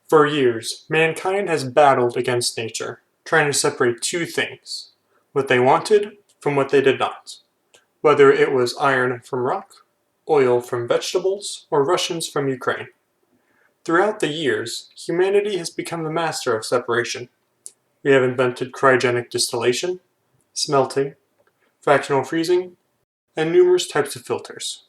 For years, mankind has battled against nature, trying to separate two things: what they wanted from what they did not. Whether it was iron from rock, oil from vegetables, or Russians from Ukraine. Throughout the years, humanity has become the master of separation. We have invented cryogenic distillation, smelting, fractional freezing, and numerous types of filters.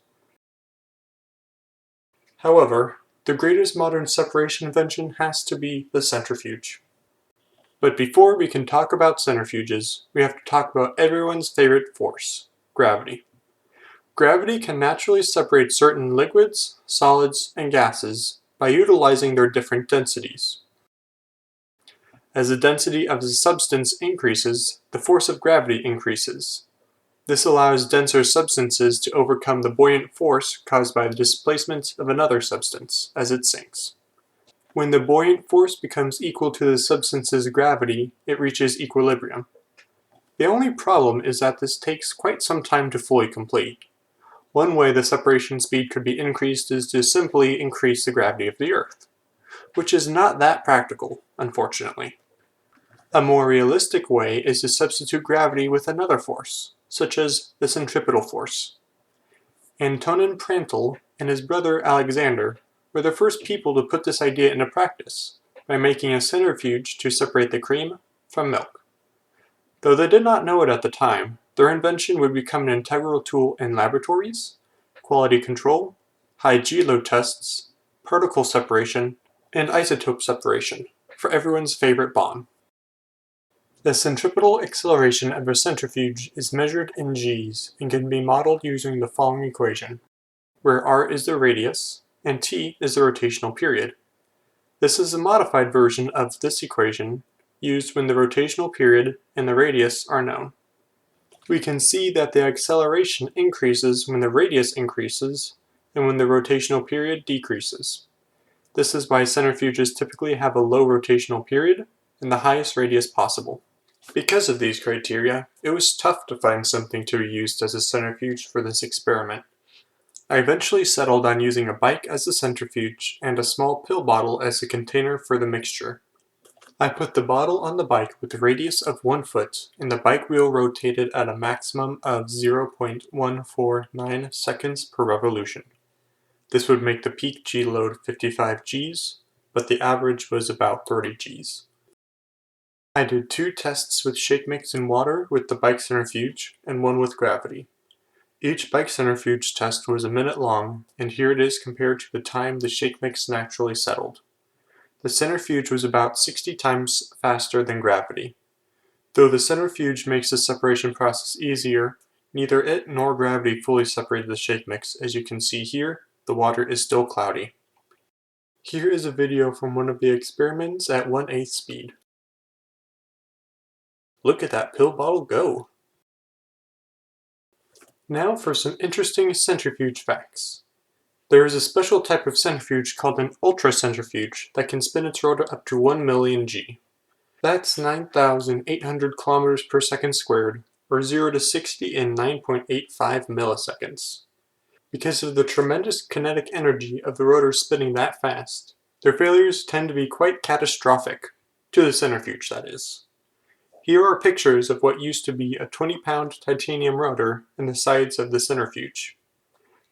However, the greatest modern separation invention has to be the centrifuge. But before we can talk about centrifuges, we have to talk about everyone's favorite force: gravity. Gravity can naturally separate certain liquids, solids, and gases by utilizing their different densities. As the density of a substance increases, the force of gravity increases. This allows denser substances to overcome the buoyant force caused by the displacement of another substance as it sinks. When the buoyant force becomes equal to the substance's gravity, it reaches equilibrium. The only problem is that this takes quite some time to fully complete. One way the separation speed could be increased is to simply increase the gravity of the Earth, which is not that practical, unfortunately. A more realistic way is to substitute gravity with another force, such as the centripetal force. Antonin Prandtl and his brother Alexander were the first people to put this idea into practice by making a centrifuge to separate the cream from milk. Though they did not know it at the time, their invention would become an integral tool in laboratories, quality control, high G-load tests, particle separation, and isotope separation for everyone's favorite bomb. The centripetal acceleration of a centrifuge is measured in G's and can be modeled using the following equation, where r is the radius and t is the rotational period. This is a modified version of this equation used when the rotational period and the radius are known. We can see that the acceleration increases when the radius increases and when the rotational period decreases. This is why centrifuges typically have a low rotational period and the highest radius possible. Because of these criteria, it was tough to find something to be used as a centrifuge for this experiment. I eventually settled on using a bike as a centrifuge and a small pill bottle as a container for the mixture. I put the bottle on the bike with a radius of 1 foot and the bike wheel rotated at a maximum of 0.149 seconds per revolution. This would make the peak G load 55 Gs, but the average was about 30 Gs. I did 2 tests with shake mix and water with the bike centrifuge and 1 with gravity. Each bike centrifuge test was a minute long, and here it is compared to the time the shake mix naturally settled. The centrifuge was about 60 times faster than gravity. Though the centrifuge makes the separation process easier, neither it nor gravity fully separated the shake mix. As you can see here, the water is still cloudy. Here is a video from one of the experiments at 1/8 speed. Look at that pill bottle go! Now for some interesting centrifuge facts. There is a special type of centrifuge called an ultracentrifuge that can spin its rotor up to 1 million G. That's 9,800 kilometers per second squared, or 0 to 60 in 9.85 milliseconds. Because of the tremendous kinetic energy of the rotor spinning that fast, their failures tend to be quite catastrophic, to the centrifuge that is. Here are pictures of what used to be a 20-pound titanium rotor and the sides of the centrifuge.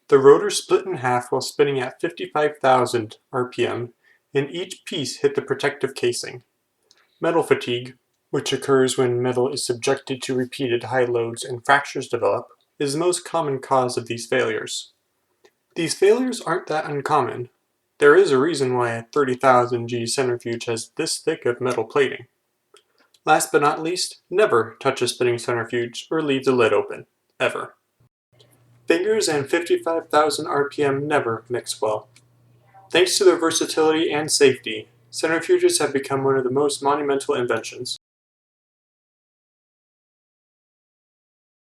The rotor split in half while spinning at 55,000 RPM, and each piece hit the protective casing. Metal fatigue, which occurs when metal is subjected to repeated high loads and fractures develop, is the most common cause of these failures. These failures aren't that uncommon. There is a reason why a 30,000 G centrifuge has this thick of metal plating. Last but not least, never touch a spinning centrifuge or leave the lid open, ever. Fingers and 55,000 RPM never mix well. Thanks to their versatility and safety, centrifuges have become one of the most monumental inventions.